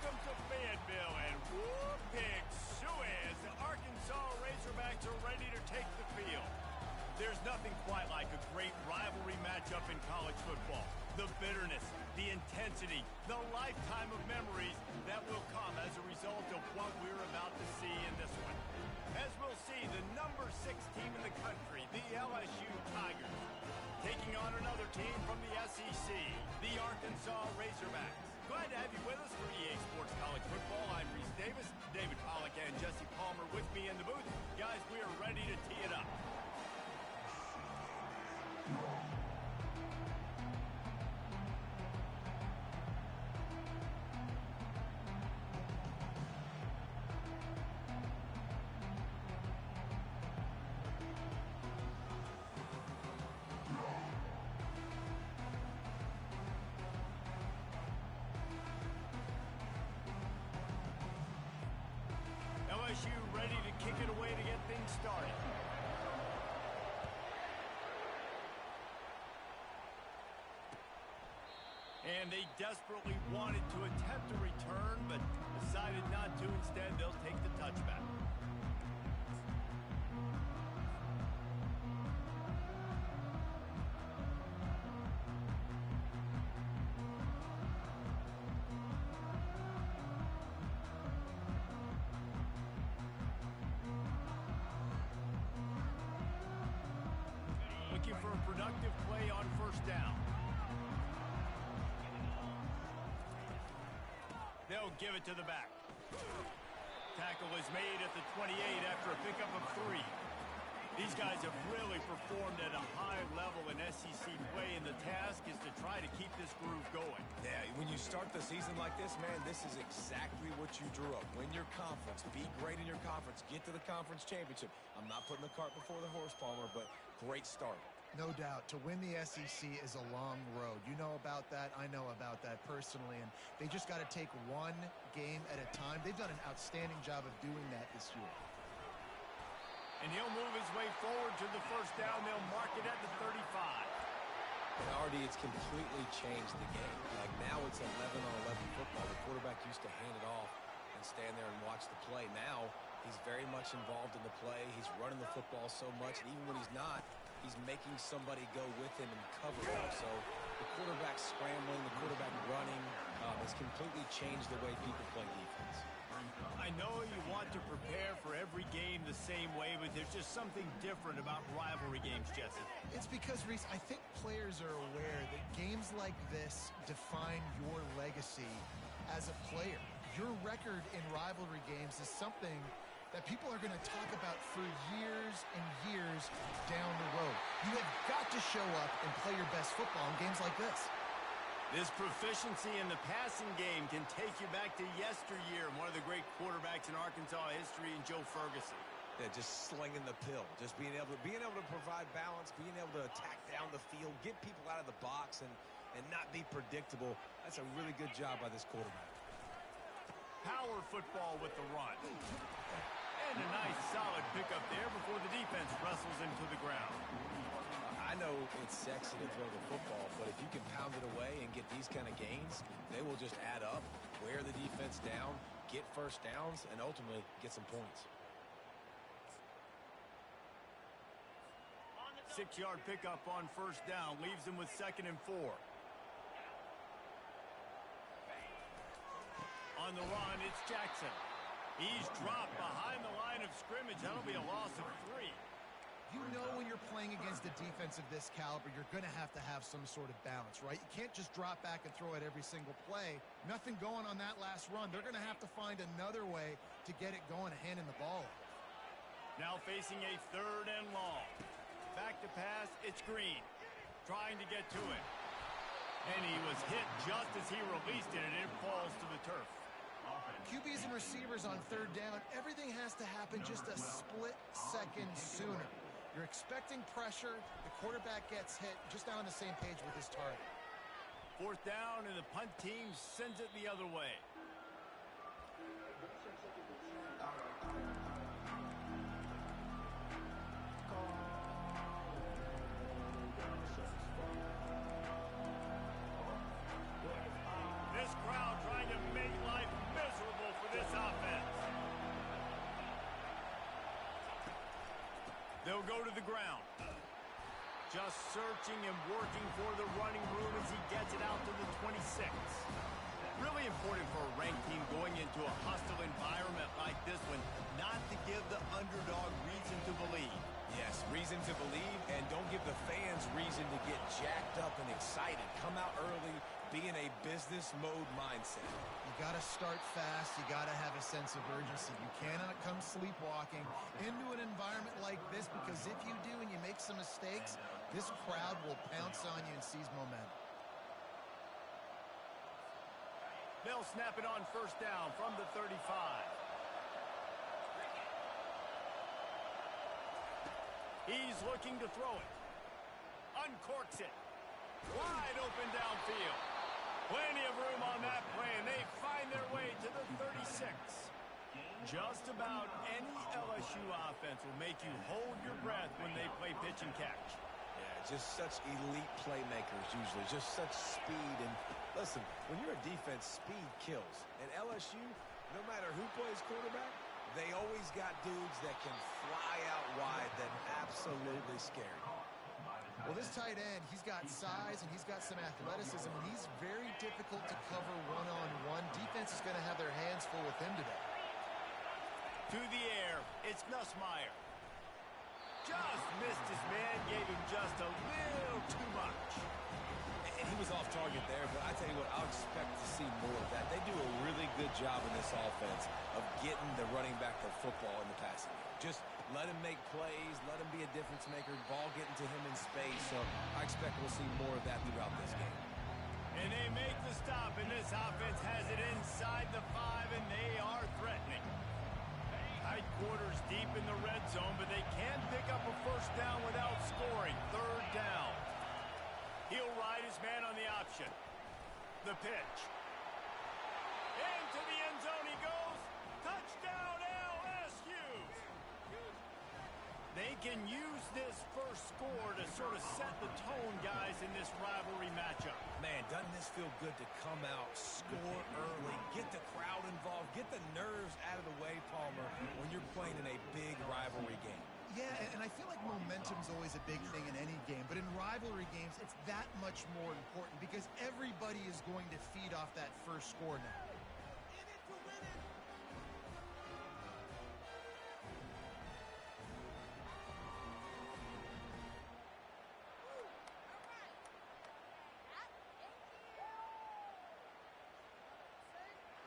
comes the Fayetteville, and whoop, pig suez. The Arkansas Razorbacks are ready to take the field. There's nothing quite like a great rivalry matchup in college football. The bitterness, the intensity, the lifetime of memories that will come as a result of what we're about to see in this one. As we'll see, the number 6 team in the country, the LSU Tigers, taking on another team from the SEC, the Arkansas Razorbacks. Glad to have you with us for EA Sports College Football. I'm Reese Davis, David Pollack and Jesse Palmer with me in the booth. Guys, we are ready to tee it up. LSU ready to kick it away to get things started. And they desperately wanted to attempt a return, but decided not to. Instead, they'll take the touchback. Looking for a productive play on first down. They'll give it to the back. Tackle is made at the 28 after a pickup of 3. These guys have really performed at a high level in SEC play, and the task is to try to keep this groove going. Yeah, when you start the season like this, man, this is exactly what you drew up. Win your conference, be great in your conference, get to the conference championship. I'm not putting the cart before the horse, Palmer, but great start. No doubt. To win the SEC is a long road. You know about that. I know about that personally. And they just got to take one game at a time. They've done an outstanding job of doing that this year. And he'll move his way forward to the first down. They'll mark it at the 35. And already it's completely changed the game. Like now it's 11-on-11 football. The quarterback used to hand it off and stand there and watch the play. Now he's very much involved in the play. He's running the football so much. And even when he's not, he's making somebody go with him and cover him. So the quarterback scrambling, the quarterback running has completely changed the way people play defense. I know you want to prepare for every game the same way, but there's just something different about rivalry games, Jesse. It's because, Reese, I think players are aware that games like this define your legacy as a player. Your record in rivalry games is something that people are going to talk about for years and years down the road. You have got to show up and play your best football in games like this. This proficiency in the passing game can take you back to yesteryear, one of the great quarterbacks in Arkansas history, in Joe Ferguson. Yeah, just slinging the pill, just being able to provide balance, being able to attack down the field, get people out of the box, and not be predictable. That's a really good job by this quarterback. Power football with the run. And a nice solid pickup there before the defense wrestles him to the ground. I know it's sexy to throw the football, but if you can pound it away and get these kind of gains, they will just add up, wear the defense down, get first downs, and ultimately get some points. 6-yard pickup on first down leaves him with 2nd and 4. On the run, it's Jackson. He's dropped behind the line of scrimmage. That'll be a loss of 3. You know when you're playing against a defense of this caliber, you're going to have some sort of balance, right? You can't just drop back and throw it every single play. Nothing going on that last run. They're going to have to find another way to get it going and handing the ball off. Now facing a 3rd and long. Back to pass, it's Green. Trying to get to it. And he was hit just as he released it, and it falls to the turf. QBs and receivers on 3rd down, everything has to happen just a split second sooner. You're expecting pressure, the quarterback gets hit, just not on the same page with his target. 4th down, and the punt team sends it the other way. This crowd trying to make life go to the ground. Just searching and working for the running room as he gets it out to the 26. Really important for a ranked team going into a hostile environment like this one, not to give the underdog reason to believe. Yes, reason to believe, and don't give the fans reason to get jacked up and excited. Come out early, be in a business mode mindset. You got to start fast. You got to have a sense of urgency. You cannot come sleepwalking into an environment like this, because if you do and you make some mistakes, this crowd will pounce on you and seize momentum. They'll snap it on first down from the 35. He's looking to throw it. Uncorks it. Wide open downfield. Plenty of room on that play, and they find their way to the 36. Just about any LSU offense will make you hold your breath when they play pitch and catch. Yeah, just such elite playmakers usually. Just such speed. And listen, when you're a defense, speed kills. And LSU, no matter who plays quarterback, they always got dudes that can fly out wide that absolutely scare you. Well, this tight end, he's got size and he's got some athleticism, and he's very difficult to cover one-on-one. Defense is going to have their hands full with him today. To the air, it's Nussmeier. Just missed his man, gave him just a little too much. And he was off target there, but I tell you what, I'll expect to see more of that. They do a really good job in this offense of getting the running back the football in the passing game. Just let him make plays, let him be a difference maker, ball getting to him in space. So I expect we'll see more of that throughout this game. And they make the stop, and this offense has it inside the 5, and they are threatening. Tight quarters deep in the red zone, but they can pick up a first down without scoring. Third down. He'll ride his man on the option. The pitch. Into the end zone he goes. Touchdown LSU. They can use this first score to sort of set the tone, guys, in this rivalry matchup. Man, doesn't this feel good to come out, score early, get the crowd involved, get the nerves out of the way, Palmer, when you're playing in a big rivalry game. Yeah, and I feel like momentum's always a big thing in any game, but in rivalry games, it's that much more important because everybody is going to feed off that first score now. In it to win it.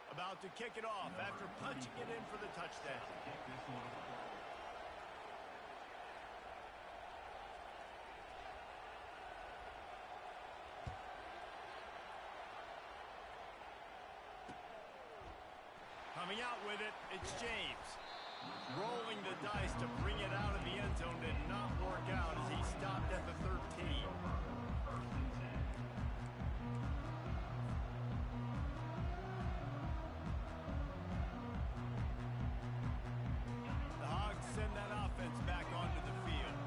About to kick it off after punching it in for the touchdown. Coming out with it, it's James. Rolling the dice to bring it out of the end zone did not work out as he stopped at the 13. The Hogs send that offense back onto the field.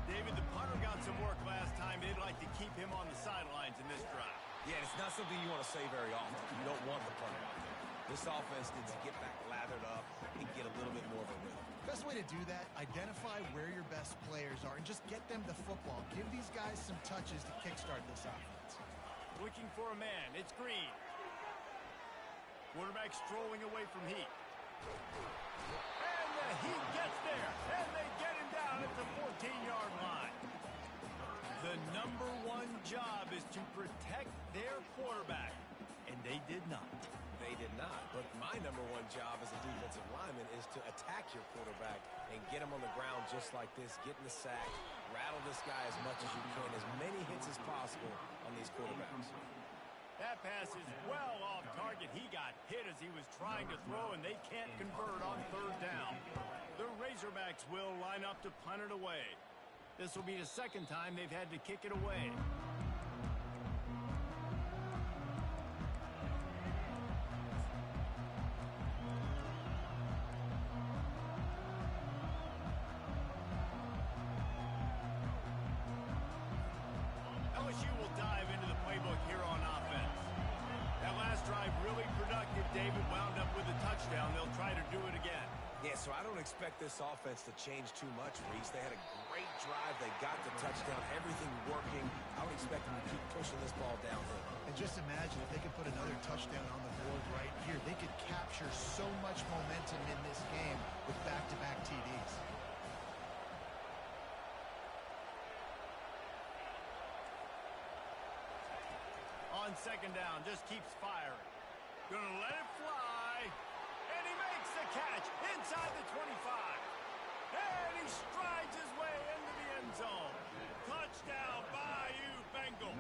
David, the punter got some work last time. They'd like to keep him on the sidelines in this drive. Yeah, it's not something you want to say very often. You don't want the punter out there. This offense needs to get back lathered up and get a little bit more of a rhythm. Best way to do that, identify where your best players are and just get them the football. Give these guys some touches to kickstart this offense. Looking for a man. It's Green. Quarterback strolling away from Heat. And the Heat gets there. And they get him down at the 14-yard line. The number one job is to protect their quarterback. And they did not. They did not. But my number one job as a defensive lineman is to attack your quarterback and get him on the ground just like this, get in the sack, rattle this guy as much as you can, as many hits as possible on these quarterbacks. That pass is well off target. He got hit as he was trying to throw, and they can't convert on third down. The Razorbacks will line up to punt it away. This will be the second time they've had to kick it away. LSU will dive into the playbook here on offense. That last drive really productive. David wound up with a touchdown. They'll try to do it again. Yeah, Yeah, so I don't expect this offense to change too much, Reese. They had a great drive. They got the touchdown, everything working. I would expect them to keep pushing this ball downhill. And just imagine if they could put another touchdown on the board right here. They could capture so much momentum in this game with back-to-back TDs. On second down, just keeps firing. Gonna let it fly. And he makes the catch inside the 25. And he strides his way into the end zone. Touchdown, Bayou Bengals.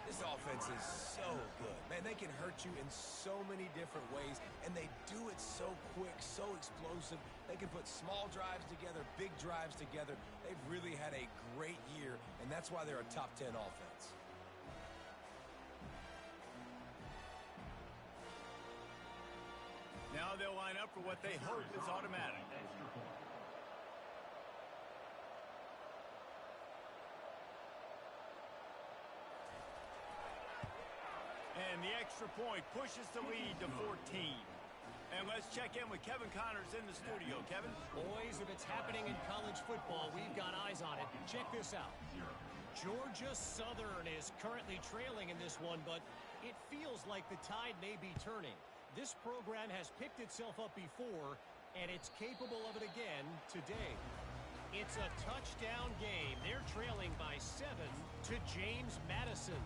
This offense is so good. Man, they can hurt you in so many different ways, and they do it so quick, so explosive. They can put small drives together, big drives together. They've really had a great year, and that's why they're a top 10 offense. Now they'll line up for what they hope is automatic. And the extra point pushes the lead to 14. And let's check in with Kevin Connors in the studio. Kevin? Boys, if it's happening in college football, we've got eyes on it. Check this out. Georgia Southern is currently trailing in this one, but it feels like the tide may be turning. This program has picked itself up before, and it's capable of it again today. It's a touchdown game. They're trailing by 7 to James Madison.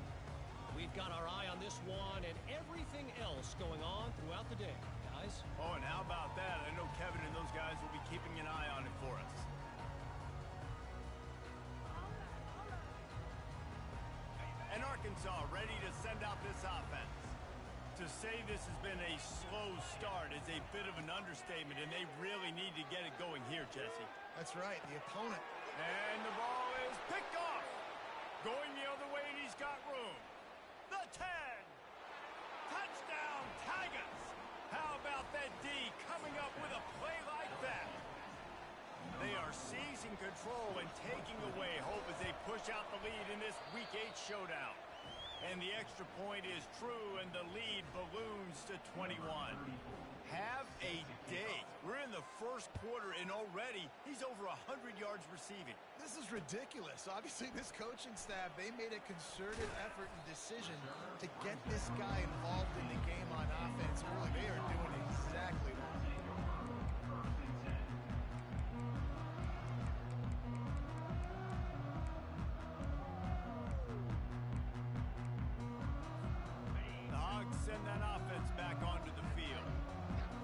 We've got our eye on this one and everything else going on throughout the day, guys. Oh, and how about that? I know Kevin and those guys will be keeping an eye on it for us. And Arkansas ready to send out this offense. To say this has been a slow start is a bit of an understatement, and they really need to get it going here, Jesse. That's right, the opponent. And the ball is picked off. Going the other way, and he's got room. The 10. Touchdown, Tigers. How about that D coming up with a play like that? They are seizing control and taking away hope as they push out the lead in this Week 8 showdown. And the extra point is true, and the lead balloons to 21. Have a day. We're in the first quarter, and already he's over 100 yards receiving. This is ridiculous. Obviously, this coaching staff, they made a concerted effort and decision to get this guy involved in the game on offense early. They are doing exactly that. Send that offense back onto the field.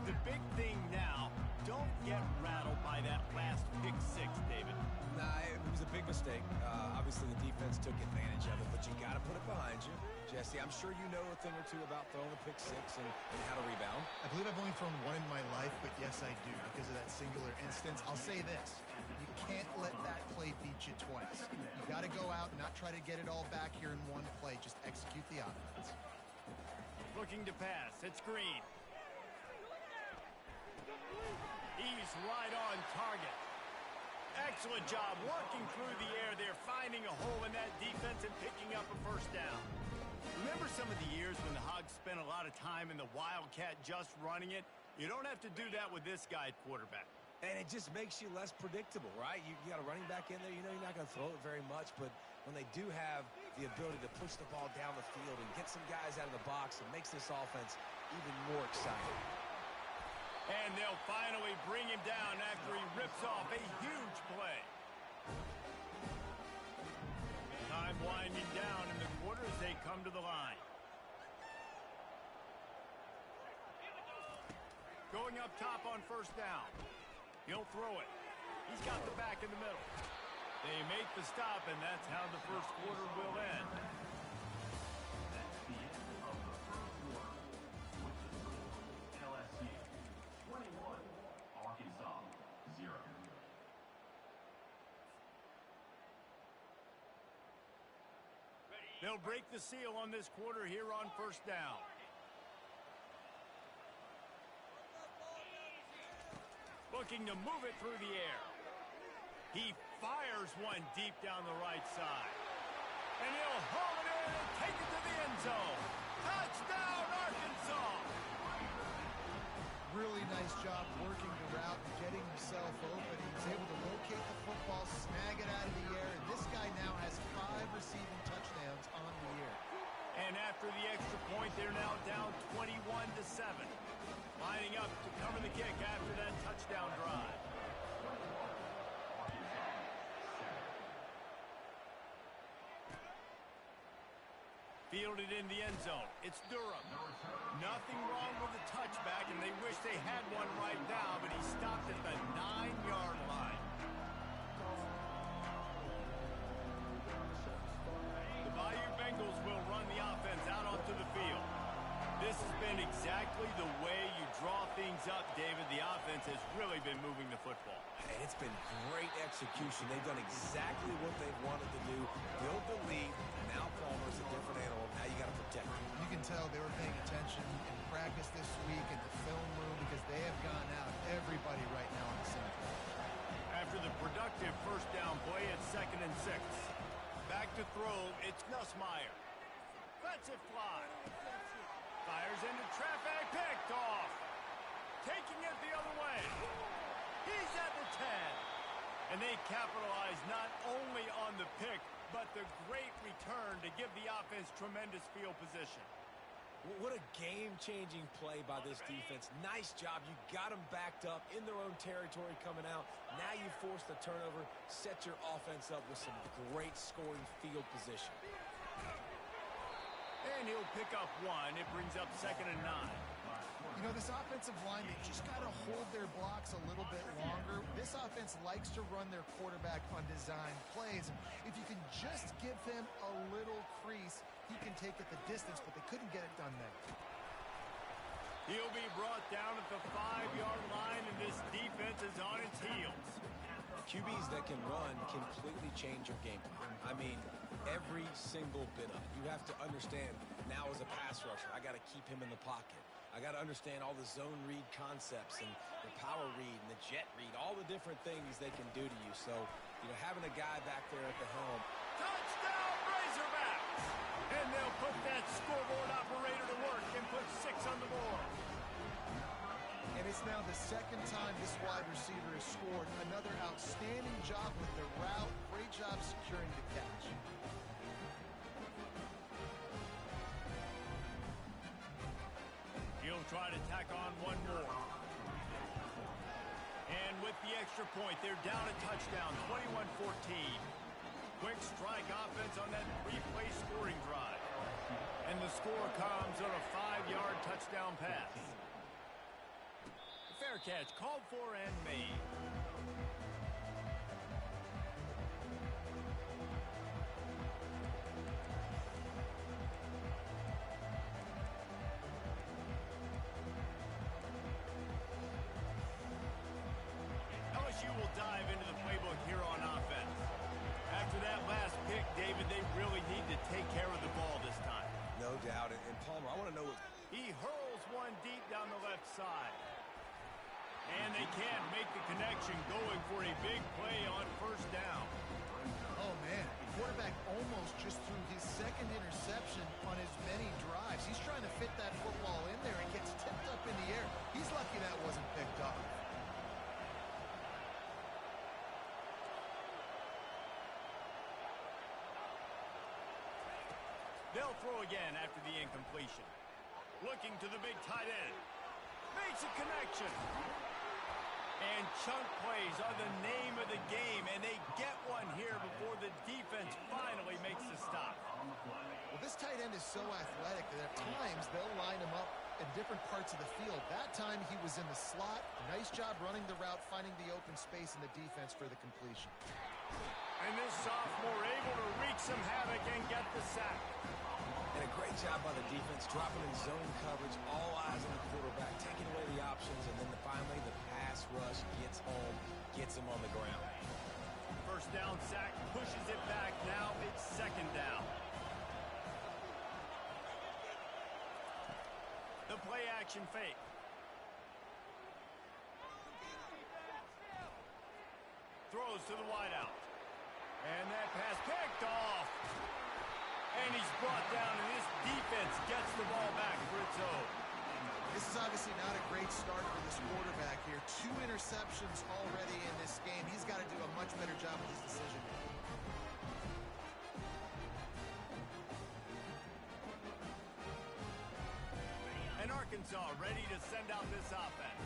The big thing now, don't get rattled by that last pick six, David. Nah, it was a big mistake. Obviously, the defense took advantage of it, but you got to put it behind you. Jesse, I'm sure you know a thing or two about throwing a pick six and how to rebound. I believe I've only thrown one in my life, but yes, I do because of that singular instance. I'll say this. You can't let that play beat you twice. You got to go out and not try to get it all back here in one play. Just execute the offense. Looking to pass. It's Green. He's right on target. Excellent job working through the air there, finding a hole in that defense and picking up a first down. Remember some of the years when the Hogs spent a lot of time in the Wildcat just running it? You don't have to do that with this guy at quarterback. And it just makes you less predictable, right? You got a running back in there. You know you're not going to throw it very much, but when they do have the ability to push the ball down the field and get some guys out of the box, it makes this offense even more exciting. And they'll finally bring him down after he rips off a huge play. Time winding down in the quarter as they come to the line. Going up top on first down. He'll throw it. He's got the back in the middle. They make the stop, and that's how the first quarter will end. That's the end of the first quarter. With the score, LSU 21, Arkansas 0. They'll break the seal on this quarter here on first down. Looking to move it through the air. He fires one deep down the right side. And he'll haul it in and take it to the end zone. Touchdown, Arkansas! Really nice nice job working the route and getting himself open. He was able to locate the football, snag it out of the air, and this guy now has 5 receiving touchdowns on the year. And after the extra point, they're now down 21-7. Lining up to cover the kick after that touchdown drive. Fielded in the end zone. It's Durham. Nothing wrong with the touchback, and they wish they had one right now, but he stopped at the 9-yard line. The Bayou Bengals will run the offense out onto the field. This has been exactly the way you draw things up, David. The offense has really been moving the football. And it's been great execution. They've done exactly what they've wanted to do. Build the lead. Now Palmer's a different animal. Now you got to protect him. You can tell they were paying attention in practice this week in the film room because they have gone out everybody right now on the same play. After the productive first down play at 2nd and 6. Back to throw, it's Nussmeier. Lets it fly. Fires into traffic, picked off. Taking it the other way. He's at the 10. And they capitalize not only on the pick, but the great return to give the offense tremendous field position. What a game-changing play by this defense. Nice job. You got them backed up in their own territory coming out. Now you force the turnover, set your offense up with some great scoring field position. And he'll pick up 1. It brings up 2nd and 9. You know, this offensive line, they just got to hold their blocks a little bit longer. This offense likes to run their quarterback on design plays. And if you can just give him a little crease, he can take it the distance, but they couldn't get it done there. He'll be brought down at the 5-yard line, and this defense is on its heels. QBs that can run completely change your game plan. I mean, every single bit of it. You have to understand, now as a pass rusher, I got to keep him in the pocket. I got to understand all the zone read concepts and the power read and the jet read, all the different things they can do to you. So, you know, having a guy back there at the helm. Touchdown, Razorbacks! And they'll put that scoreboard operator to work and put 6 on the board. And it's now the 2nd time this wide receiver has scored. Another outstanding job with the route. Great job securing the catch. He'll try to tack on 1 more. And with the extra point, they're down a touchdown, 21-14. Quick strike offense on that 3-play scoring drive. And the score comes on a 5-yard touchdown pass. Fair catch, called for and made. LSU will dive into the playbook here on offense. After that last pick, David, they really need to take care of the ball this time. No doubt. And Palmer, I want to know what... He hurls one deep down the left side. And they can't make the connection, going for a big play on first down. Oh, man. The quarterback almost just threw his 2nd interception on as many drives. He's trying to fit that football in there and gets tipped up in the air. He's lucky that wasn't picked up. They'll throw again after the incompletion. Looking to the big tight end. Makes a connection. And chunk plays are the name of the game, and they get one here before the defense finally makes the stop. Well, this tight end is so athletic that at times they'll line him up in different parts of the field. That time he was in the slot. Nice job running the route, finding the open space in the defense for the completion. And this sophomore able to wreak some havoc and get the sack. And a great job by the defense, dropping in zone coverage, all eyes on the quarterback, taking away the options, and then finally the pass rush gets home, gets him on the ground. First down sack, pushes it back. Now it's 2nd down. The play action fake. Throws to the wideout. And that pass picked off. And he's brought down, and this defense gets the ball back for its own. This is obviously not a great start for this quarterback. interceptions already in this game. He's got to do a much better job with his decision making. And Arkansas ready to send out this offense.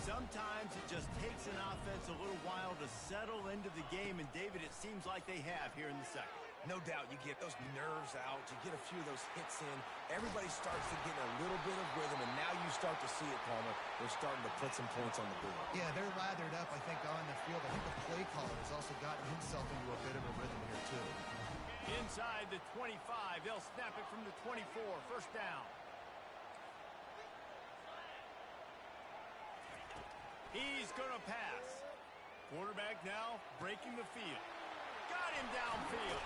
Sometimes it just takes an offense a little while to settle into the game, and David, it seems like they have here in the second. No doubt you get those nerves out. You get a few of those hits in. Everybody starts to get a little bit of rhythm, and now you start to see it, Palmer. They're starting to put some points on the board. Yeah, they're lathered up, I think, on the field. I think the play caller has also gotten himself into a bit of a rhythm here, too. Inside the 25, they'll snap it from the 24, first down. He's going to pass. Quarterback now breaking the field. Got him downfield.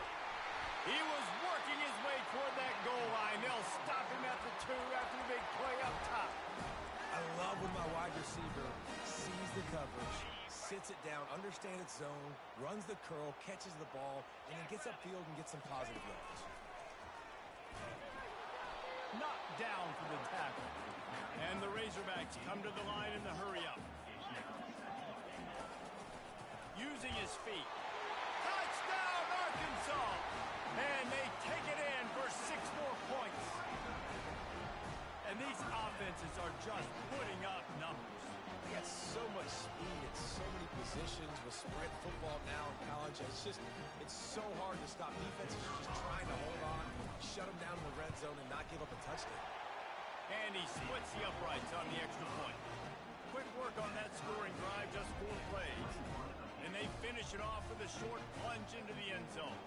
He was working his way toward that goal line. They'll stop him at the 2 after the big play up top. I love when my wide receiver sees the coverage, sits it down, understands its zone, runs the curl, catches the ball, and then gets upfield and gets some positive yards. Knocked down for the tackle. And the Razorbacks come to the line in the hurry-up. Using his feet. Touchdown, Arkansas! And they take it in for 6 more points. And these offenses are just putting up numbers. They got so much speed and so many positions with spread football now in college. It's so hard to stop. Defenses are just trying to hold on, shut them down in the red zone, and not give up a touchdown. And he splits the uprights on the extra point. Quick work on that scoring drive, just 4 plays. And they finish it off with a short plunge into the end zone.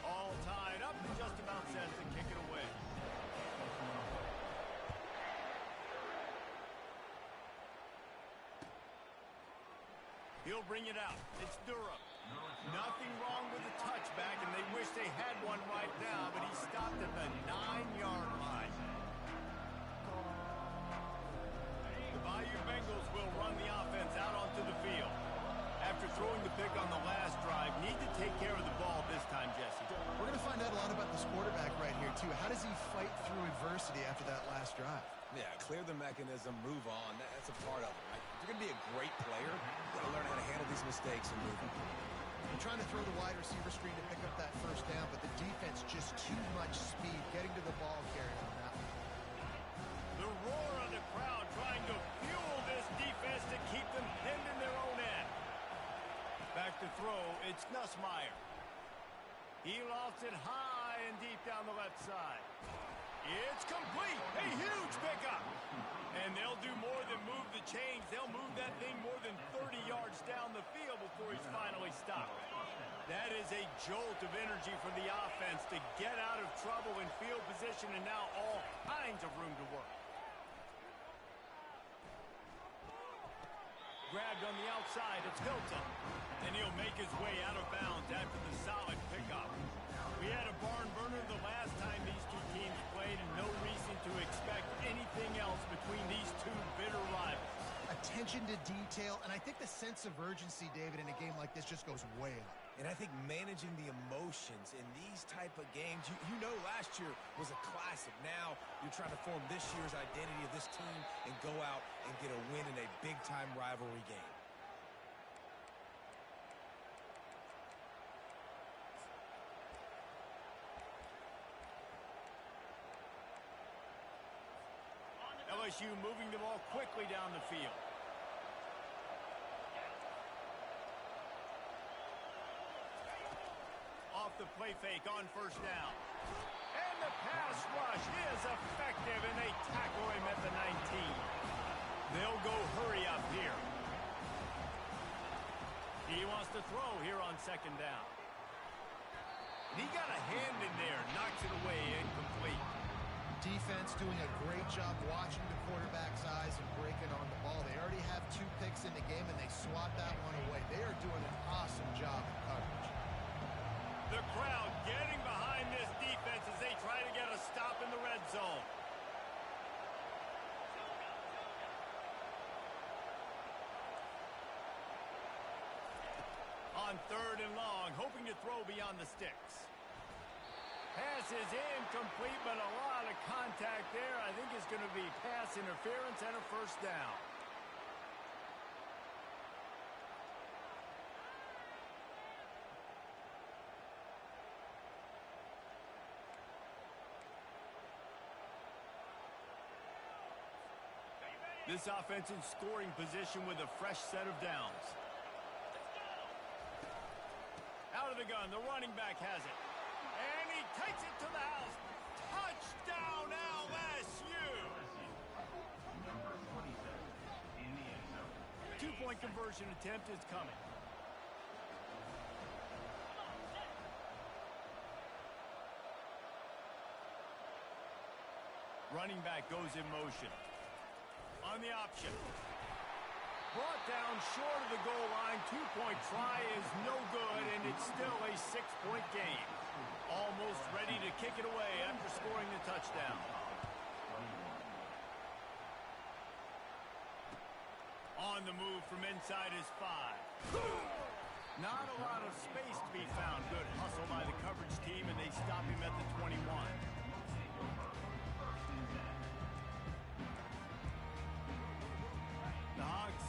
All tied up and just about set to kick it away. He'll bring it out. It's Durham. Nothing wrong with the touchback, and they wish they had one right now, but he stopped at the 9-yard line. The Bayou Bengals will run the offense out onto the field. After throwing the pick on the last drive, need to take care of the ball this time, Jesse. We're going to find out a lot about this quarterback right here, too. How does he fight through adversity after that last drive? Yeah, clear the mechanism, move on. That's a part of it, right? If you're going to be a great player, you got to learn how to handle these mistakes and move on. They're trying to throw the wide receiver screen to pick up that first down, but the defense just too much speed getting to the ball carrier on that one. The roar of the crowd trying to fuel this defense to keep them pinned in their own end. Back to throw, it's Nussmeier. He lofts it high and deep down the left side. It's complete. A huge pickup. And they'll do more than move the chains. They'll move that thing more than 30 yards down the field before he's finally stopped. That is a jolt of energy for the offense to get out of trouble in field position, and now all kinds of room to work. Grabbed on the outside, it's Hilton. And he'll make his way out of bounds after the solid pickup. We had a barn burner the last time these two teams played, and no reason to expect anything else between these two bitter rivals. Attention to detail, and I think the sense of urgency, David, in a game like this just goes way up. And I think managing the emotions in these type of games, you know last year was a classic. Now you're trying to form this year's identity of this team and go out and get a win in a big-time rivalry game. LSU moving the ball quickly down the field. Off the play fake on first down. And the pass rush is effective, and they tackle him at the 19. They'll go hurry up here. He wants to throw here on second down. He got a hand in there, knocks it away, incomplete. Defense doing a great job watching the quarterback's eyes and breaking on the ball. They already have 2 picks in the game, and they swat that one away. They are doing an awesome job of coverage. The crowd getting behind this defense as they try to get a stop in the red zone. On 3rd and long, hoping to throw beyond the sticks. Pass is incomplete, but a lot of contact there. I think it's going to be pass interference and a first down. This offense in scoring position with a fresh set of downs. Out of the gun, the running back has it. And he takes it to the house. Touchdown, LSU! Number 27 in the end zone. Two-point conversion attempt is coming. Running back goes in motion. On the option. Brought down short of the goal line. Two-point try is no good, and it's still a 6-point game. Almost ready to kick it away after scoring the touchdown. On the move from inside his 5. Not a lot of space to be found. Good hustle by the coverage team, and they stop him at the 21.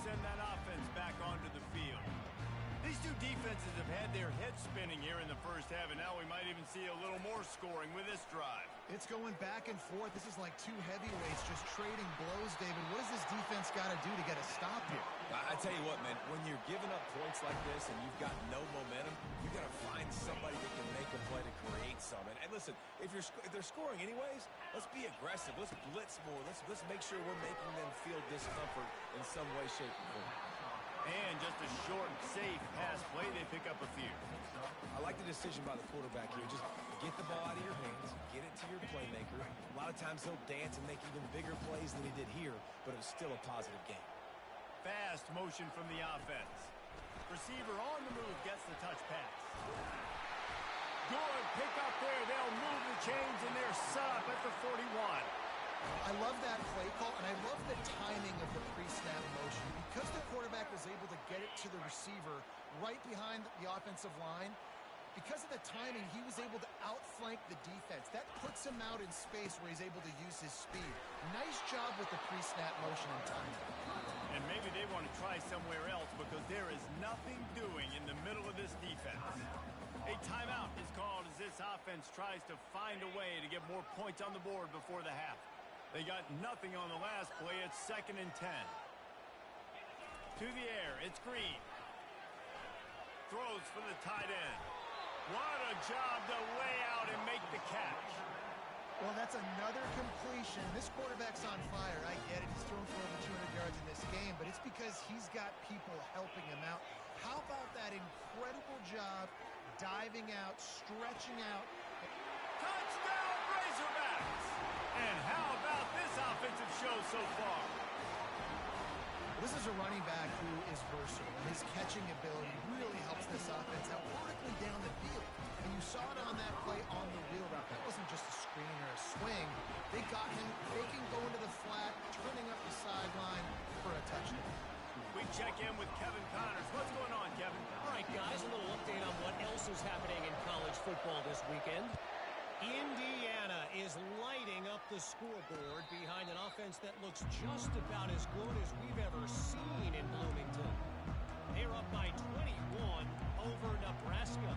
Send that offense back onto the field. These two defenses have had their heads spinning here in the first half, and now we might even see a little more scoring with this drive. It's going back and forth. This is like two heavyweights just trading blows, David. What does this defense got to do to get a stop here? I tell you what, man, when you're giving up points like this and you've got no momentum, you got to find somebody that can make a play to create some. And listen, if they're scoring anyways, let's be aggressive. Let's blitz more. Let's make sure we're making them feel discomfort in some way, shape, or form. And just a short, safe pass play, they pick up a few. I like the decision by the quarterback here. Just get the ball out of your hands, get it to your playmaker. A lot of times he'll dance and make even bigger plays than he did here, but it was still a positive game. Fast motion from the offense. Receiver on the move gets the touch pass. Good pick up there. They'll move the chains, and they're set up at the 41. I love that play call, and I love the timing of the pre-snap motion. Because the quarterback was able to get it to the receiver right behind the offensive line, because of the timing, he was able to outflank the defense. That puts him out in space where he's able to use his speed. Nice job with the pre-snap motion and timing. And maybe they want to try somewhere else because there is nothing doing in the middle of this defense. A timeout is called as this offense tries to find a way to get more points on the board before the half. They got nothing on the last play. It's 2nd and 10. To the air. It's Green. Throws for the tight end. What a job to lay out and make the catch. Well, that's another completion. This quarterback's on fire. I get it. He's thrown for over 200 yards in this game, but it's because he's got people helping him out. How about that incredible job diving out, stretching out? Touchdown, Razorbacks! And how about this offensive show so far? This is a running back who is versatile, and his catching ability really helps this offense out vertically down the field. And you saw it on that play on the wheel route. That wasn't just a screen or a swing. They got him faking going to the flat, turning up the sideline for a touchdown. We check in with Kevin Connors. What's going on, Kevin? All right, guys, a little update on what else is happening in college football this weekend. Indiana is lighting up the scoreboard behind an offense that looks just about as good as we've ever seen in Bloomington. They're up by 21 over Nebraska.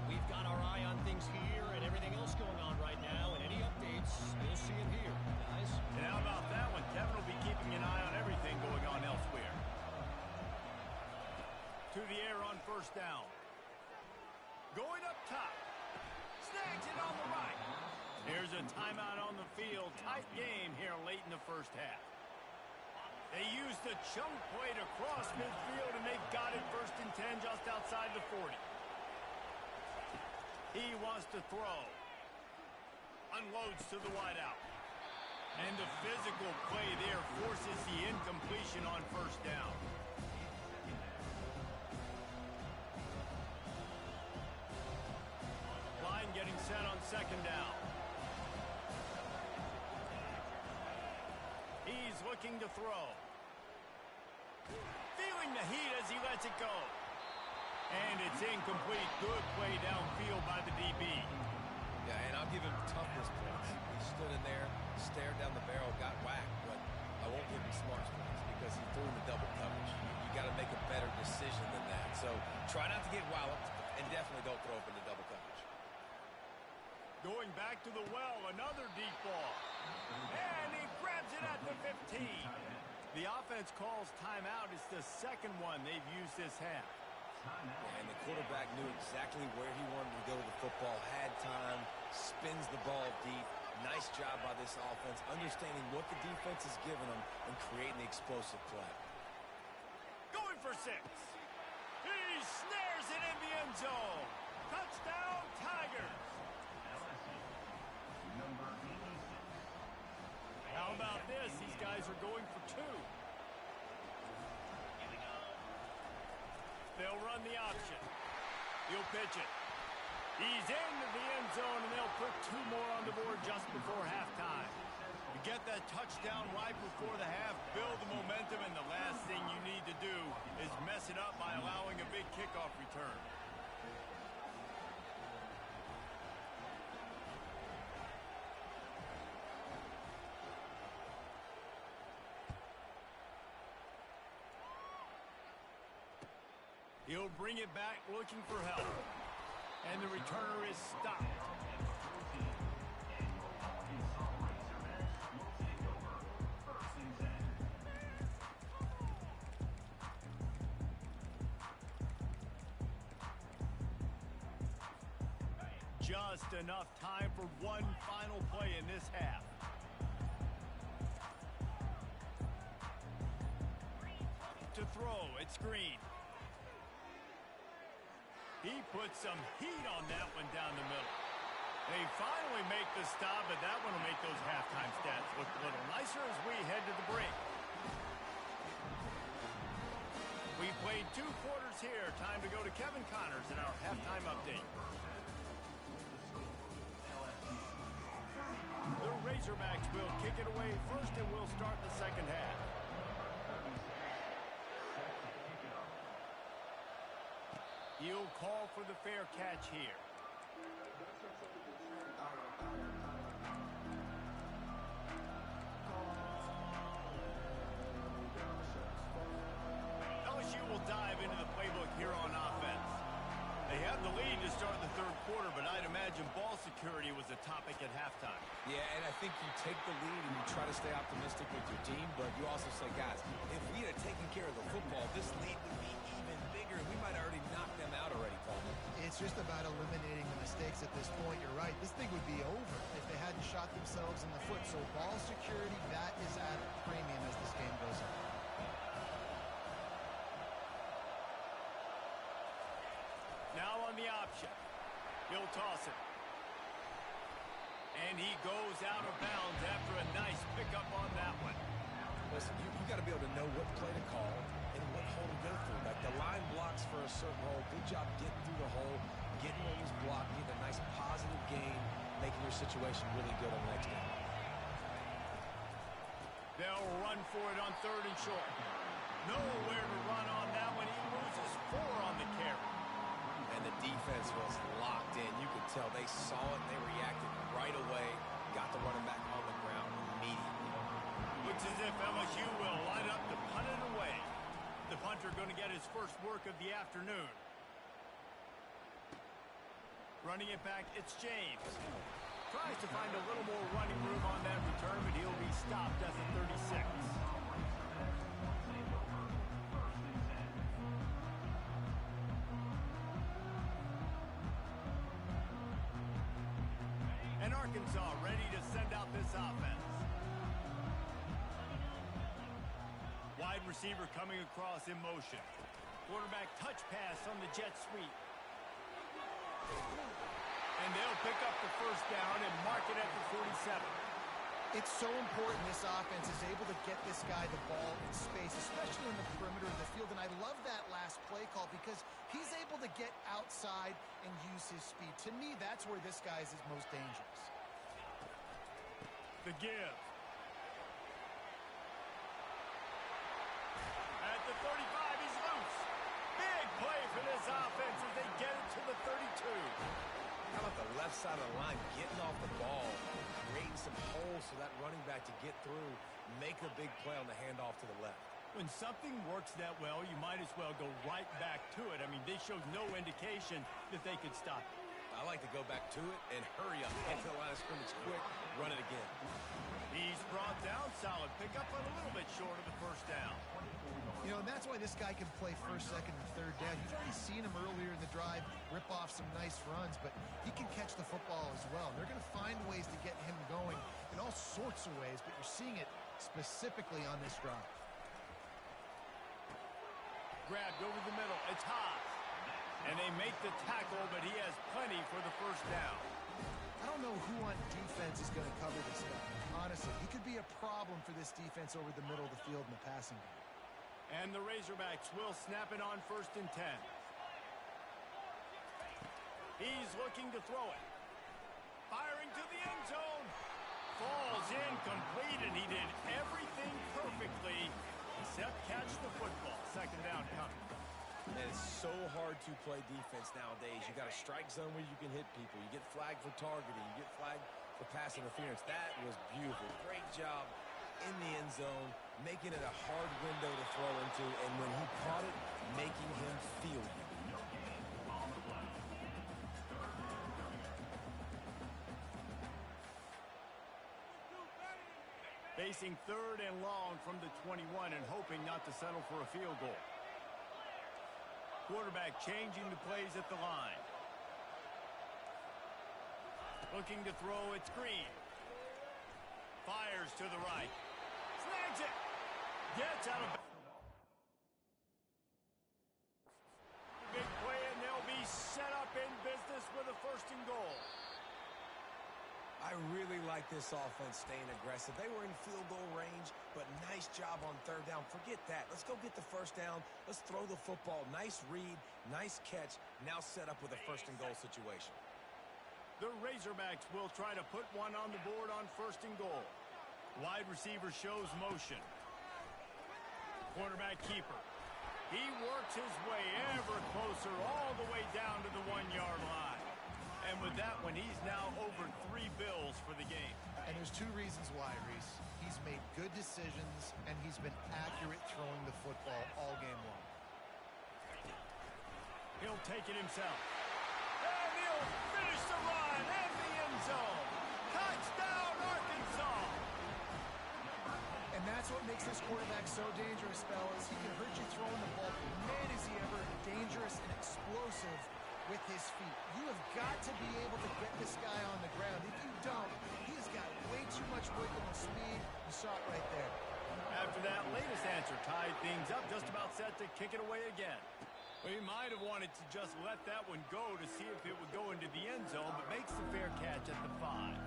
We've got our eye on things here and everything else going on right now, and any updates, you'll see them here, guys. And how about that one? Kevin will be keeping an eye on everything going on elsewhere. To the air on 1st down. Going up top. Snags it on the right. Here's a timeout on the field. Tight game here late in the first half. They used the chunk play to cross midfield, and they've got it 1st and 10 just outside the 40. He wants to throw. Unloads to the wideout. And the physical play there forces the incompletion on 1st down. Line getting set on 2nd down. He's looking to throw. Feeling the heat as he lets it go. And it's incomplete. Good play downfield by the DB. Yeah, and I'll give him toughness points. He stood in there, stared down the barrel, got whacked, but I won't give him smarts points because he threw in the double coverage. You got to make a better decision than that. So try not to get walloped, and definitely don't throw up in the double coverage. Going back to the well, another deep ball. And he grabs it at the 15. The offense calls timeout. It's the second one they've used this half. And the quarterback knew exactly where he wanted to go with the football, had time, spins the ball deep. Nice job by this offense, understanding what the defense is giving them and creating the explosive play. Going for 6. He snares it in the end zone. Touchdown, Tigers. How about this? These guys are going for 2. They'll run the option. He'll pitch it. He's into the end zone, and they'll put 2 more on the board just before halftime. You get that touchdown right before the half, build the momentum, and the last thing you need to do is mess it up by allowing a big kickoff return. He'll bring it back looking for help. And the returner is stopped. Just enough time for one final play in this half. To throw, it's Green. He puts some heat on that one down the middle. They finally make the stop, but that one will make those halftime stats look a little nicer as we head to the break. We played 2 quarters here. Time to go to Kevin Connors in our halftime update. The Razorbacks will kick it away first, and we'll start the second half. He'll call for the fair catch here. LSU will dive into the playbook here on offense. They have the lead to start the third quarter, but I'd imagine ball security was a topic at halftime. Yeah, and I think you take the lead and you try to stay optimistic with your team, but you also say, guys, if we had taken care of the football, this lead would be even bigger. We might have already knocked them out already, Paul. It's just about eliminating the mistakes at this point. You're right. This thing would be over if they hadn't shot themselves in the foot. So ball security, that is at a premium as this game goes on. Now on the option. He'll toss it. And he goes out of bounds after a nice pickup on that one. Listen, you got to be able to know what play to call and what hole to go through. Like the line blocks for a certain hole. Good job getting through the hole, getting what was blocked, getting a nice positive gain, making your situation really good on the next game. They'll run for it on 3rd and short. Nowhere to run on that one. He loses 4 on the carry. And the defense was locked in. You could tell they saw it. They reacted right away. Got the running back on the ground immediately. Looks as if LSU will line up to punt it away. The punter going to get his first work of the afternoon. Running it back, it's James. Tries to find a little more running room on that return, but he'll be stopped at the 36. And Arkansas ready to send out this offense. Wide receiver coming across in motion. Quarterback touch pass on the jet sweep. And they'll pick up the first down and mark it at the 47. It's so important this offense is able to get this guy the ball in space, especially in the perimeter of the field. And I love that last play call because he's able to get outside and use his speed. To me, that's where this guy is his most dangerous. The give. At the 35, he's loose. Big play for this offense as they get it to the 32. How about the left side of the line getting off the ball, creating some holes for that running back to get through, make a big play on the handoff to the left. When something works that well, you might as well go right back to it. I mean, they showed no indication that they could stop it. I like to go back to it and hurry up, get to the line of scrimmage quick, run it again. He's brought down solid. Pick up a little bit short of the first down. You know, and that's why this guy can play first, second, and third down. You've already seen him earlier in the drive rip off some nice runs, but he can catch the football as well. And they're going to find ways to get him going in all sorts of ways, but you're seeing it specifically on this drive. Grabbed over the middle. It's Haas. And they make the tackle, but he has plenty for the first down. I don't know who on defense is going to cover this guy. Honestly, he could be a problem for this defense over the middle of the field in the passing game. And the Razorbacks will snap it on 1st and 10. He's looking to throw it. Firing to the end zone. Falls incomplete, and he did everything perfectly except catch the football. 2nd down coming. And it's so hard to play defense nowadays. You got a strike zone where you can hit people. You get flagged for targeting. You get flagged for pass interference. That was beautiful. Great job in the end zone, making it a hard window to throw into, and when he caught it, making him feel it. Facing 3rd and long from the 21 and hoping not to settle for a field goal. Quarterback changing the plays at the line. Looking to throw, it's Green. Fires to the right. Snags it. Gets out of... Big play, and they'll be set up in business with a 1st and goal. I really like this offense staying aggressive. They were in field goal range, but nice job on 3rd down. Forget that. Let's go get the 1st down. Let's throw the football. Nice read, nice catch. Now set up with a 1st and goal situation. The Razorbacks will try to put one on the board on 1st and goal. Wide receiver shows motion. Quarterback keeper. He works his way ever closer all the way down to the 1-yard line. And with that one, he's now over 3 bills for the game. And there's 2 reasons why, Reese. He's made good decisions, and he's been accurate throwing the football all game long. He'll take it himself. And he'll finish the run in the end zone. Touchdown, Arkansas! And that's what makes this quarterback so dangerous, fellas. He can hurt you throwing the ball. Man, is he ever dangerous and explosive with his feet. You have got to be able to get this guy on the ground. If you don't, he's got way too much wiggle and speed. You saw it right there. After that latest answer tied things up, just about set to kick it away again. We might have wanted to just let that one go to see if it would go into the end zone, but makes the fair catch at the 5.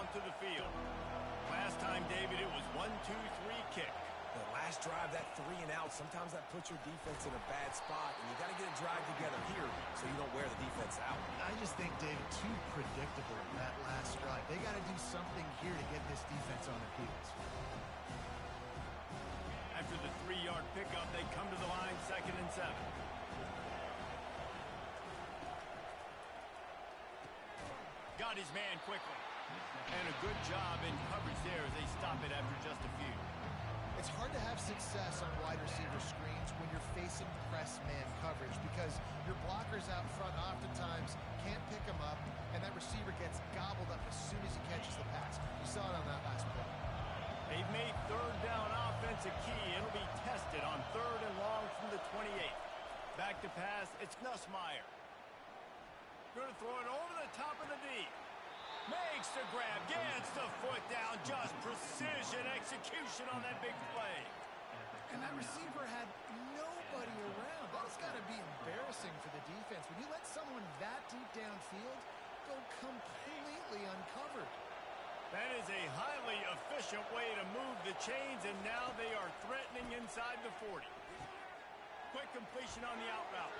To the field. Last time, David, it was 1-2-3 kick. The last drive, that 3 and out, sometimes that puts your defense in a bad spot, and you got to get a drive together here so you don't wear the defense out. I just think, David, too predictable in that last drive. They got to do something here to get this defense on their heels. After the 3-yard pickup, they come to the line, 2nd and 7. Got his man quickly. And a good job in coverage there as they stop it after just a few. It's hard to have success on wide receiver screens when you're facing press man coverage because your blockers out front oftentimes can't pick them up, and that receiver gets gobbled up as soon as he catches the pass. You saw it on that last play. They've made 3rd down offense a key. It'll be tested on 3rd and long from the 28. Back to pass, it's Nussmeier. Going to throw it over the top of the D. Makes the grab, gets the foot down, just precision execution on that big play. And that receiver had nobody around. That's got to be embarrassing for the defense. When you let someone that deep downfield go completely uncovered. That is a highly efficient way to move the chains, and now they are threatening inside the 40. Quick completion on the out route.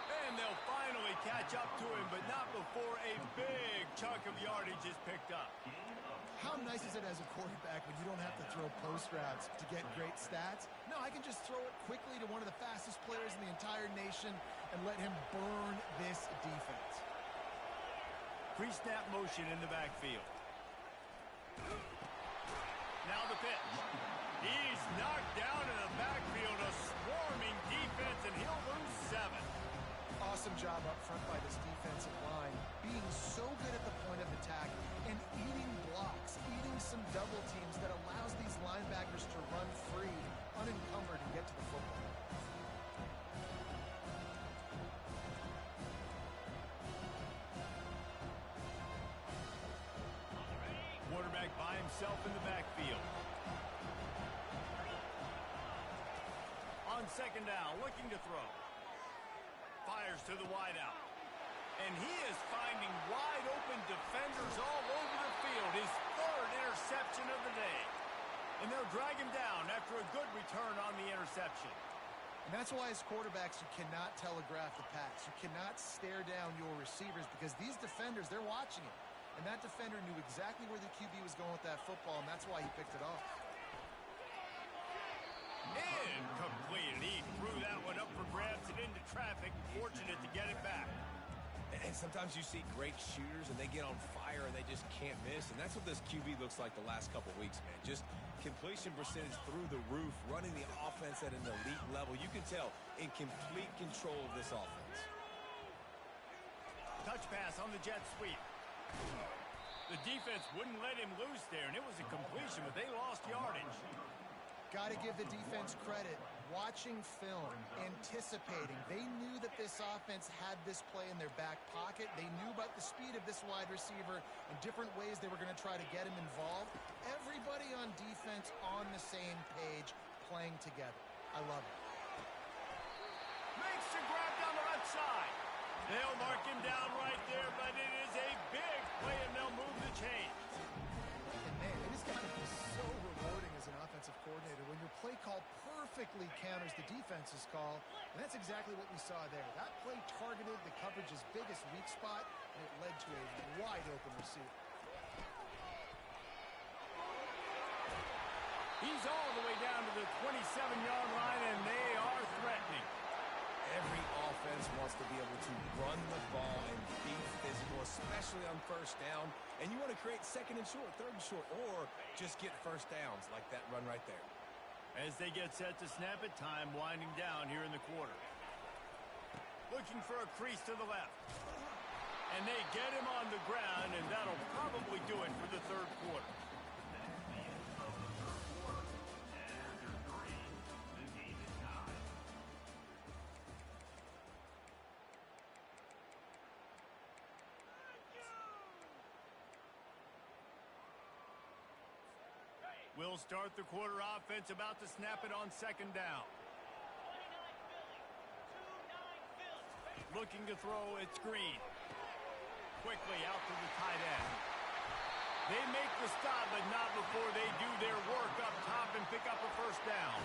And they'll finally catch up to him, but not before a big chunk of yardage is picked up. How nice is it as a quarterback when you don't have to throw post routes to get great stats? No, I can just throw it quickly to one of the fastest players in the entire nation and let him burn this defense. Pre-snap motion in the backfield. Now the pitch. He's knocked down in the backfield, a swarming defense, and he'll lose 7. Awesome job up front by this defensive line, being so good at the point of attack and eating blocks, eating some double teams that allows these linebackers to run free, unencumbered, and get to the football. Quarterback by himself in the backfield. On second down, looking to throw. Fires to the wideout. And he is finding wide open defenders all over the field. His 3rd interception of the day. And they'll drag him down after a good return on the interception. And that's why as quarterbacks you cannot telegraph the pass. You cannot stare down your receivers because these defenders, they're watching it. And that defender knew exactly where the QB was going with that football, and that's why he picked it off. Incomplete, and he threw that one up for grabs and into traffic. Fortunate to get it back. And sometimes you see great shooters, and they get on fire, and they just can't miss. And that's what this QB looks like the last couple weeks, man. Just completion percentage through the roof, running the offense at an elite level. You can tell in complete control of this offense. Touch pass on the jet sweep. The defense wouldn't let him loose there, and it was a completion, but they lost yardage. Got to give the defense credit. Watching film, anticipating. They knew that this offense had this play in their back pocket. They knew about the speed of this wide receiver and different ways they were going to try to get him involved. Everybody on defense on the same page, playing together. I love it. Makes the grab down the left side. They'll mark him down right there, but it is a big play, and they'll move the chains. And man, it has got to be so rewarding as an offensive coordinator when your play call perfectly counters the defense's call, and that's exactly what we saw there. That play targeted the coverage's biggest weak spot, and it led to a wide-open receiver. He's all the way down to the 27-yard line, and they are threatening. Every offense wants to be able to run the ball and be physical, especially on first down. And you want to create 2nd and short, 3rd and short, or just get first downs like that run right there. As they get set to snap it, time winding down here in the quarter. Looking for a crease to the left. And they get him on the ground, and that'll probably do it for the 3rd quarter. We'll start the quarter offense, about to snap it on second down. Looking to throw, it's Green. Quickly out to the tight end. They make the stop, but not before they do their work up top and pick up a first down.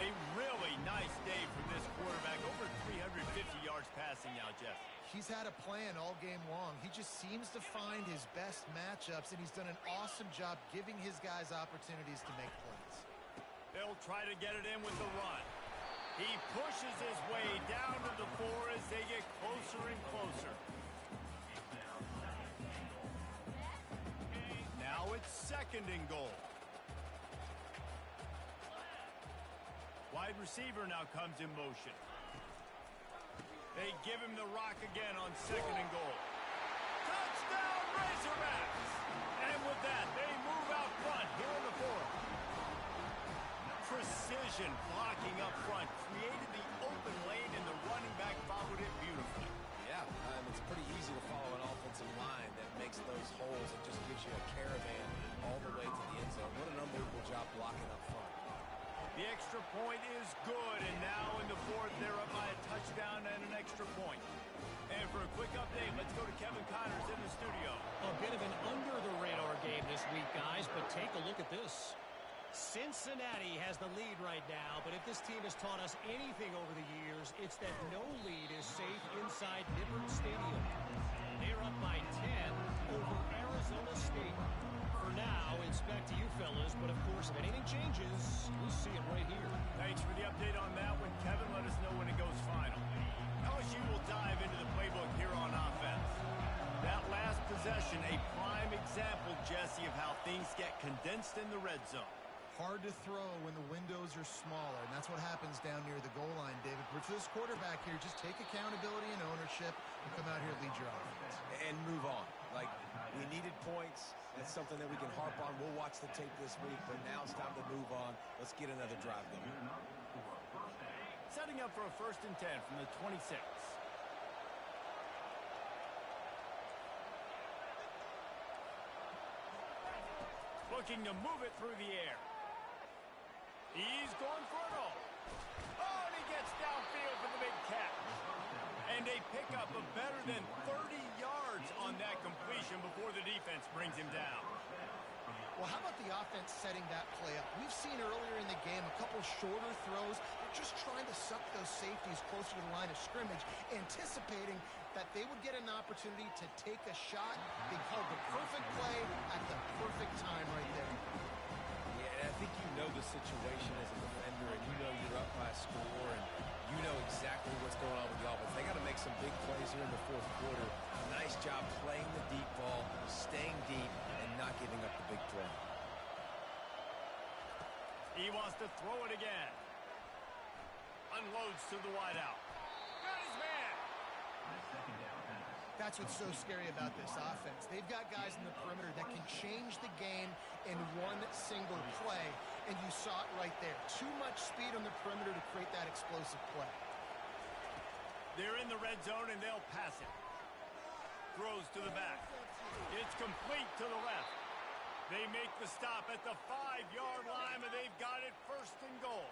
A really nice day for this quarterback. Over 350 yards passing now, Jeff. He's had a plan all game long. He just seems to find his best matchups, and he's done an awesome job giving his guys opportunities to make plays. They'll try to get it in with the run. He pushes his way down to the 4 as they get closer and closer. Now it's 2nd and goal. Wide receiver now comes in motion. They give him the rock again on 2nd and goal. Touchdown, Razorbacks! And with that, they move out front here in the 4th. Precision blocking up front created the open lane, and the running back followed it beautifully. Yeah, it's pretty easy to follow an offensive line that makes those holes and just gives you a caravan all the way to the end zone. What an unbelievable job blocking up front. The extra point is good, and now in the 4th, they're up by a touchdown and an extra point. And for a quick update, let's go to Kevin Connors in the studio. A bit of an under-the-radar game this week, guys, but take a look at this. Cincinnati has the lead right now, but if this team has taught us anything over the years, it's that no lead is safe inside Nippert Stadium. They're up by 10 over Arizona State. For now, it's back to you fellas, but of course, if anything changes, we'll see it right here. Thanks for the update on that one, Kevin. Let us know when it goes final. LSU will dive into the playbook here on offense. That last possession, a prime example, Jesse, of how things get condensed in the red zone. Hard to throw when the windows are smaller, and that's what happens down near the goal line, David. But for this quarterback here, just take accountability and ownership and come out here and lead your offense. And move on. Like, we needed points. That's something that we can harp on. We'll watch the tape this week, but now it's time to move on. Let's get another drive going. Setting up for a 1st and 10 from the 26. Looking to move it through the air. He's going for it all. Oh, and he gets downfield for the big catch. And a pickup of better than 30 yards on that completion before the defense brings him down. Well, how about the offense setting that play up? We've seen earlier in the game a couple shorter throws. They're just trying to suck those safeties closer to the line of scrimmage, anticipating that they would get an opportunity to take a shot. They called the perfect play at the perfect time right there. Yeah, and I think you know the situation as a defender, and you know you're up by a score, and you know exactly what's going on with the offense. They got to make some big plays here in the 4th quarter. Nice job playing the deep ball, staying deep, and not giving up the big play. He wants to throw it again. Unloads to the wideout. Got his man. That's what's so scary about this offense. They've got guys in the perimeter that can change the game in one single play, and you saw it right there. Too much speed on the perimeter to create that explosive play. They're in the red zone, and they'll pass it. Throws to the back. It's complete to the left. They make the stop at the 5-yard line, and they've got it 1st and goal.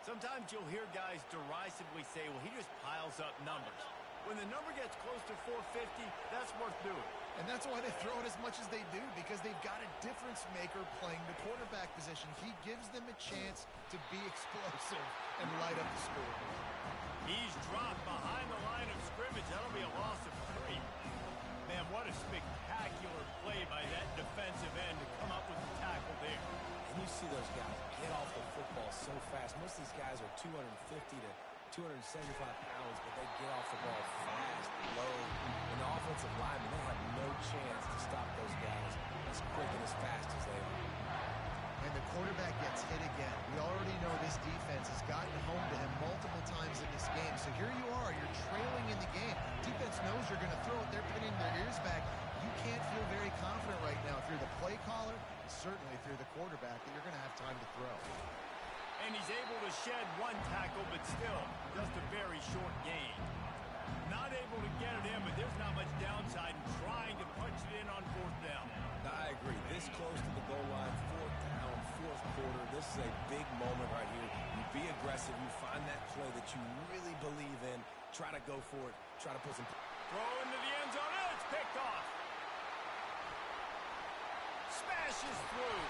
Sometimes you'll hear guys derisively say, well, he just piles up numbers. When the number gets close to 450, that's worth doing. And that's why they throw it as much as they do, because they've got a difference maker playing the quarterback position. He gives them a chance to be explosive and light up the score. He's dropped behind the line of scrimmage. That'll be a loss of 3. Man, what a spectacular play by that defensive end to come up with the tackle there. And you see those guys get off the football so fast. Most of these guys are 250 to 275 pounds, but they get off the ball fast, low. And the offensive linemen, they have no chance to stop those guys as quick and as fast as they are. And the quarterback gets hit again. We already know this defense has gotten home to him multiple times in this game. So here you are, you're trailing in the game. Defense knows you're going to throw it. They're pinning their ears back. You can't feel very confident right now if you're the play caller, certainly if you're the quarterback, that you're going to have time to throw. And he's able to shed one tackle, but still just a very short gain. Not able to get it in, but there's not much downside in trying to punch it in on 4th down. I agree. This close to the goal line, 4th down, 4th quarter. This is a big moment right here. You be aggressive. You find that play that you really believe in. Try to go for it. Try to put some... Throw into the end zone, and it's picked off. Smashes through.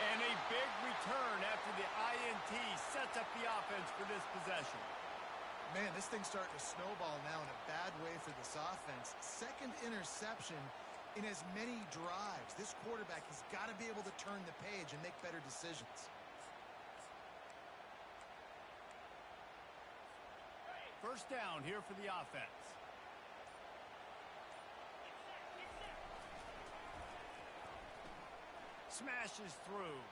And a big return after the INT sets up the offense for this possession. Man, this thing's starting to snowball now in a bad way for this offense. 2nd interception in as many drives. This quarterback has got to be able to turn the page and make better decisions. 1st down here for the offense. Smashes through.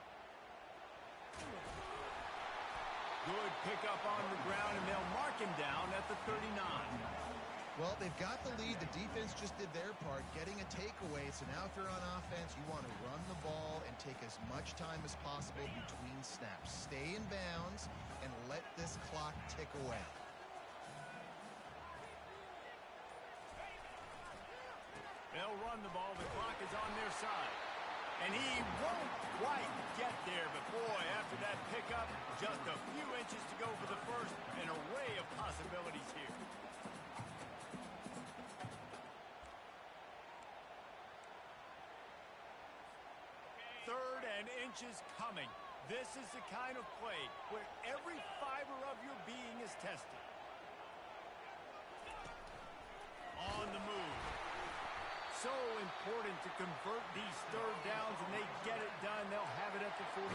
Good pickup on the ground, and they'll mark him down at the 39. Well, they've got the lead. The defense just did their part, getting a takeaway. So now if you're on offense, you want to run the ball and take as much time as possible between snaps. Stay in bounds and let this clock tick away. They'll run the ball. The clock is on their side. And he won't quite get there, but boy, after that pickup, just a few inches to go for the first. An array of possibilities here. and inches coming. This is the kind of play where every fiber of your being is tested. On the move. So important to convert these third downs, and they get it done. They'll have it at the 42.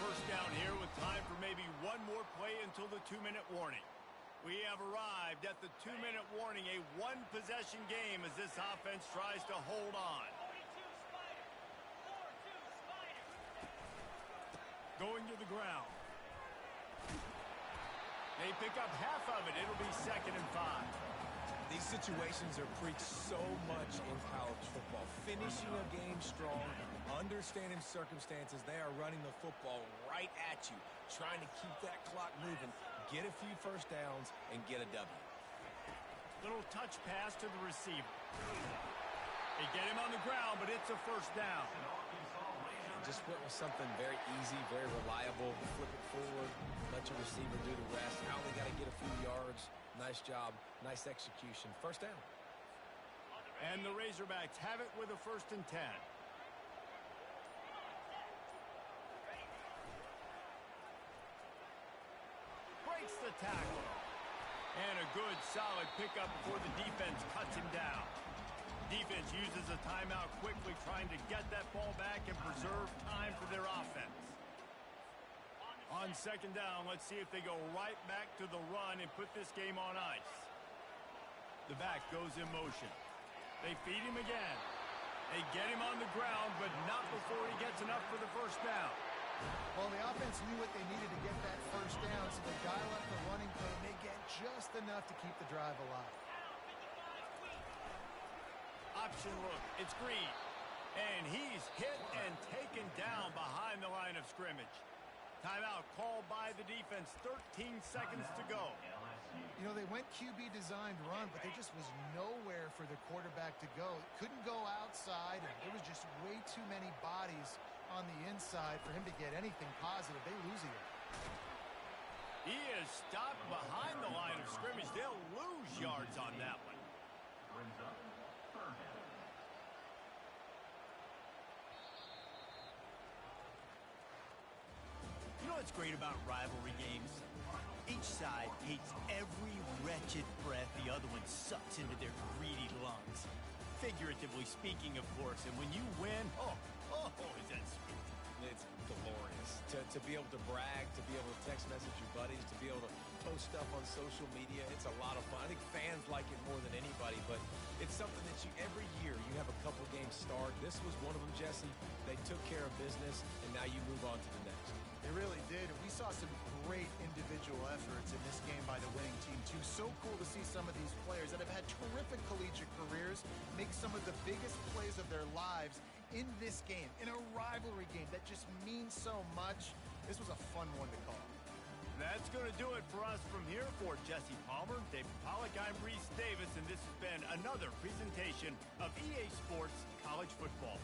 First down here with time for maybe one more play until the 2-minute warning. We have arrived at the 2-minute warning, a one-possession game as this offense tries to hold on. Going to the ground. They pick up half of it. It'll be 2nd and 5. These situations are preached so much in college football. Finishing a game strong, understanding circumstances. They are running the football right at you, trying to keep that clock moving, get a few first downs, and get a W. Little touch pass to the receiver. They get him on the ground, but it's a first down. Just went with something very easy, very reliable. Flip it forward, let your receiver do the rest. Now they got to get a few yards. Nice job, nice execution. First down. And the Razorbacks have it with a 1st and 10. Breaks the tackle. And a good, solid pickup before the defense cuts him down. Defense uses a timeout quickly, trying to get that ball back and preserve time for their offense. On 2nd down, let's see if they go right back to the run and put this game on ice. The back goes in motion. They feed him again. They get him on the ground, but not before he gets enough for the first down. Well, the offense knew what they needed to get that first down, so they dial up the running play, and they get just enough to keep the drive alive. Option look. It's Green. And he's hit and taken down behind the line of scrimmage. Timeout called by the defense. 13 seconds to go. You know, they went QB designed run, but there just was nowhere for the quarterback to go. It couldn't go outside, and there was just way too many bodies on the inside for him to get anything positive. They lose here. He is stopped behind the line of scrimmage. They'll lose yards on that one. Brings up 3rd down. You know what's great about rivalry games? Each side hates every wretched breath the other one sucks into their greedy lungs. Figuratively speaking, of course, and when you win, oh, is that sweet. It's glorious. To be able to brag, to be able to text message your buddies, to be able to post stuff on social media, it's a lot of fun. I think fans like it more than anybody, but it's something that every year you have a couple games start. This was one of them, Jesse. They took care of business, and now you move on to the next. They really did, and we saw some great individual efforts in this game by the winning team, too. So cool to see some of these players that have had terrific collegiate careers make some of the biggest plays of their lives in this game, in a rivalry game that just means so much. This was a fun one to call. That's going to do it for us from here. For Jesse Palmer, David Pollack, I'm Reese Davis, and this has been another presentation of EA Sports College Football.